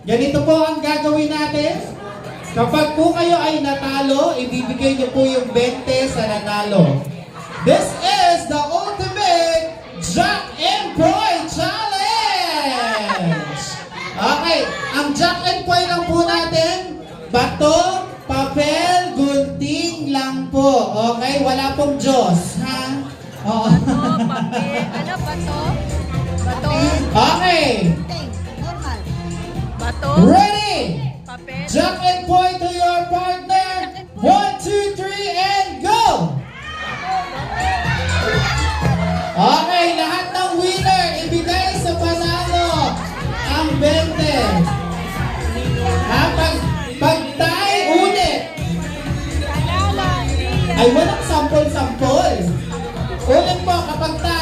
Ganito po ang gagawin natin. Kapag po kayo ay natalo, ibibigay niyo po yung 20 sa nanalo. This is the ultimate Jack and Boy Challenge! Okay, ang Jack and Boy lang po natin, bato, papel, gunting lang po. Okay, wala pong Diyos, ha? Oo. Bato, papel, ano, bato? Bato, Okay, normal. Bato, ready? papel. Jack and point to your partner. 1, 2, 3, and go! Okay, lahat ng winner, ibigay sa panalo ang 20. Pag tie, ulit. Ay, walang sampol-sampol. Ulit po, kapag tie,